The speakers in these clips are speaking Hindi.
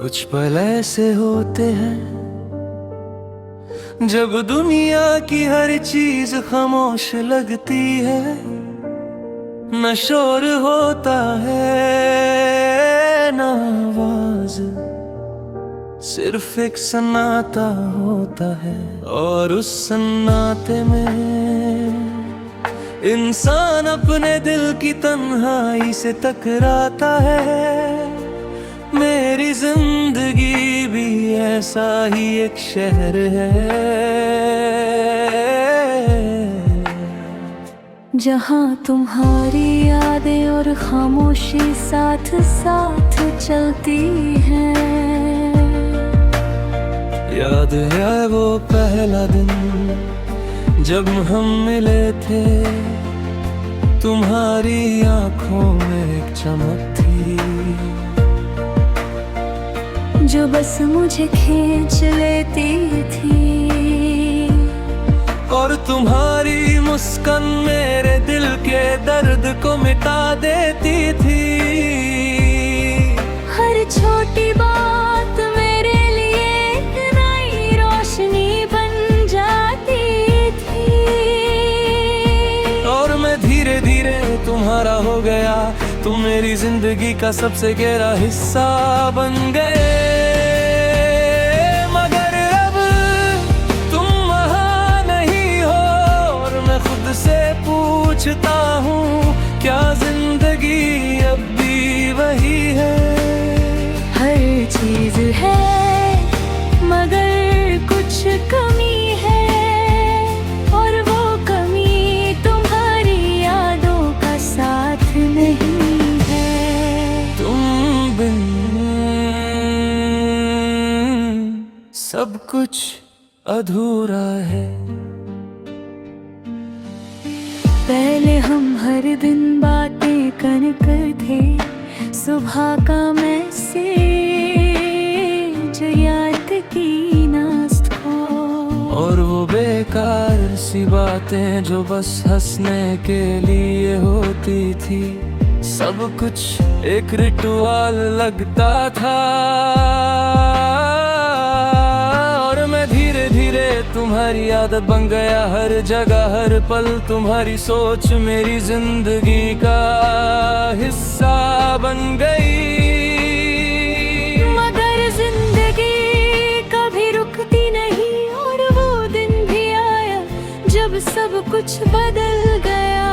कुछ पल ऐसे होते हैं जब दुनिया की हर चीज खामोश लगती है। न शोर होता है न आवाज, सिर्फ एक सन्नाटा होता है। और उस सन्नाटे में इंसान अपने दिल की तन्हाई से टकराता है। मेरी जिंदगी भी ऐसा ही एक शहर है जहाँ तुम्हारी यादें और खामोशी साथ साथ चलती हैं। याद है वो पहला दिन जब हम मिले थे, तुम्हारी आंखों में एक चमक थी जो बस मुझे खींच लेती थी। और तुम्हारी मुस्कान मेरे दिल के दर्द को मिटा देती थी। हर छोटी बात मेरे लिए एक नई रोशनी बन जाती थी। और मैं धीरे धीरे तुम्हारा हो गया, तुम मेरी जिंदगी का सबसे गहरा हिस्सा बन गए। मगर अब तुम वहाँ नहीं हो और मैं खुद से पूछता हूँ, क्या जिंदगी अब भी वही है? हर चीज है मगर कुछ कमी है, और वो कमी तुम्हारी यादों का साथ नहीं है। तुम बिन सब कुछ अधूरा है। पहले हम हर दिन बातें करते थे, सुबह का मैसेज याद की नाश्त को, और वो बेकार सी बातें जो बस हंसने के लिए होती थी। सब कुछ एक रिचुअल लगता था। और मैं धीरे धीरे तुम्हारी आदत बन गया, हर जगह हर पल तुम्हारी सोच मेरी जिंदगी का हिस्सा बन गई। मगर जिंदगी कभी रुकती नहीं, और वो दिन भी आया जब सब कुछ बदल गया।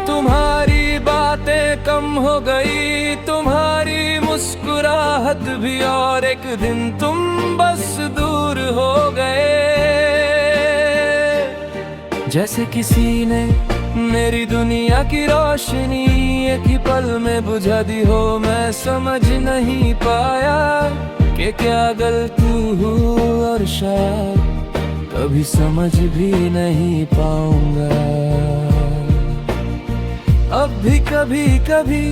तुम्हारी बातें कम हो गई, तुम्हारी मुस्कुराहट भी, और एक दिन तुम बस दूर हो गए। जैसे किसी ने मेरी दुनिया की रोशनी एक ही पल में बुझा दी हो। मैं समझ नहीं पाया कि क्या गलती हुई, और शायद कभी समझ भी नहीं पाऊंगा। अब भी कभी कभी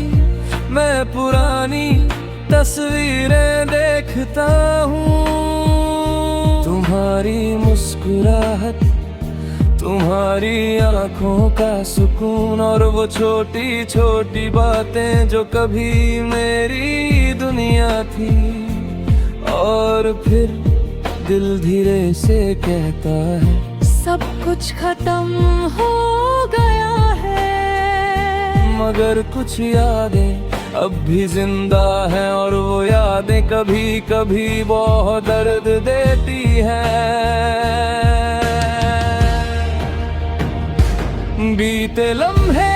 मैं पुरानी तस्वीरें देखता हूँ। तुम्हारी मुस्कुराहट, तुम्हारी आंखों का सुकून, और वो छोटी छोटी बातें जो कभी मेरी दुनिया थी। और फिर दिल धीरे से कहता है, सब कुछ खत्म हो गया है। मगर कुछ यादें अब भी जिंदा हैं, और वो यादें कभी कभी बहुत दर्द देती हैं। बीते लम्हे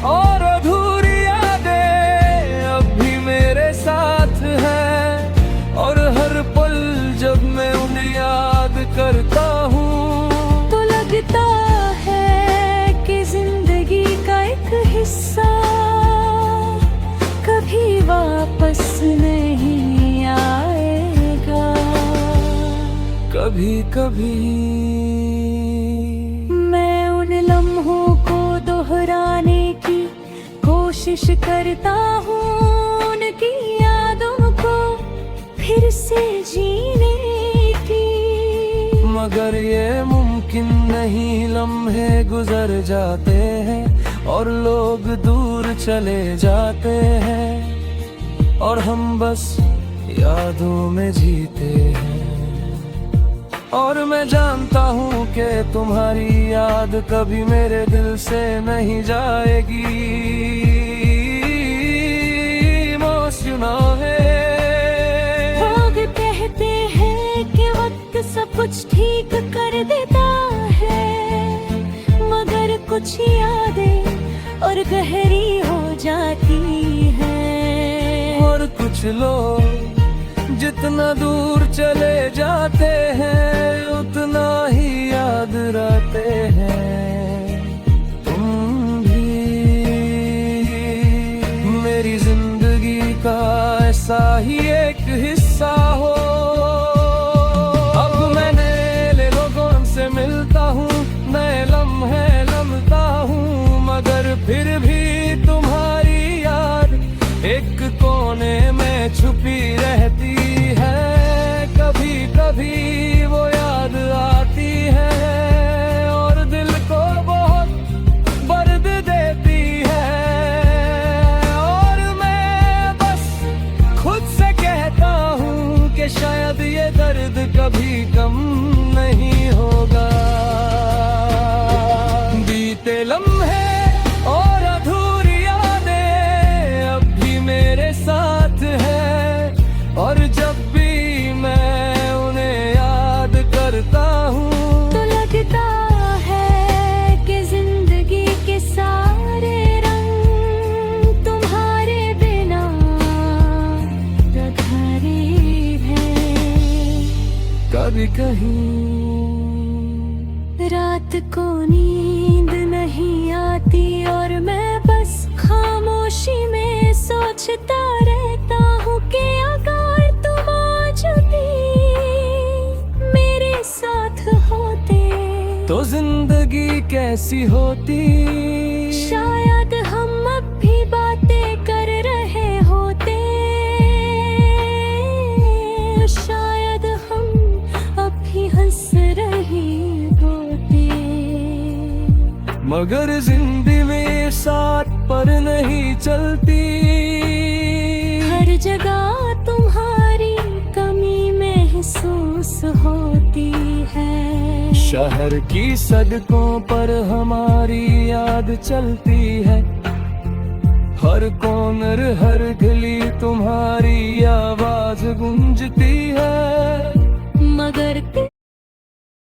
और अधूरी यादें अब भी मेरे साथ हैं, और हर पल जब मैं उन्हें याद करता हूँ तो लगता है कि जिंदगी का एक हिस्सा कभी वापस नहीं आएगा। कभी कभी मैं उन लम्हों को दोहराने की कोशिश करता हूँ, उनकी यादों को फिर से जीने की। मगर ये मुमकिन नहीं, लम्हे गुजर जाते हैं और लोग दूर चले जाते हैं, और हम बस यादों में जीते हैं। और मैं जानता हूँ कि तुम्हारी याद कभी मेरे दिल से नहीं जाएगी। मोशुना है लोग कहते हैं कि वक्त सब कुछ ठीक कर देता है, मगर कुछ यादें और गहरी हो जाती हैं। और कुछ लोग जितना दूर चले जाते हैं उतना ही याद रहते हैं। तुम भी मेरी जिंदगी का ऐसा ही एक हिस्सा हो। अब मैं नए लोगों से मिलता हूँ, नए लम्हे लम्हता हूँ, मगर फिर भी तुम्हारी याद एक कोने में छुपी रहती है। कभी कभी वो याद आती है और दिल को बहुत दर्द देती है। और मैं बस खुद से कहता हूँ कि शायद ये दर्द कभी कम नहीं होगा। बीते लम्हे और अधूरी यादें अब भी मेरे साथ है, और जब भी मैं उन्हें याद करता हूँ तो लगता है कि जिंदगी के सारे रंग तुम्हारे बिना अधूरे हैं। कभी कहीं रात को नींद नहीं आती और मैं बस खामोशी में सोचता रहता हूँ कि अगर तुम आज भी मेरे साथ होते तो जिंदगी कैसी होती। शायद हम अब भी बातें कर रहे होते, शायद हम अब भी हंस रहे होते। मगर जिंदगी में साथ पर नहीं चलती। हर जगह तुम्हारी कमी महसूस होती है। शहर की सड़कों पर हमारी याद चलती है। हर कॉर्नर हर गली तुम्हारी आवाज गूंजती है। मगर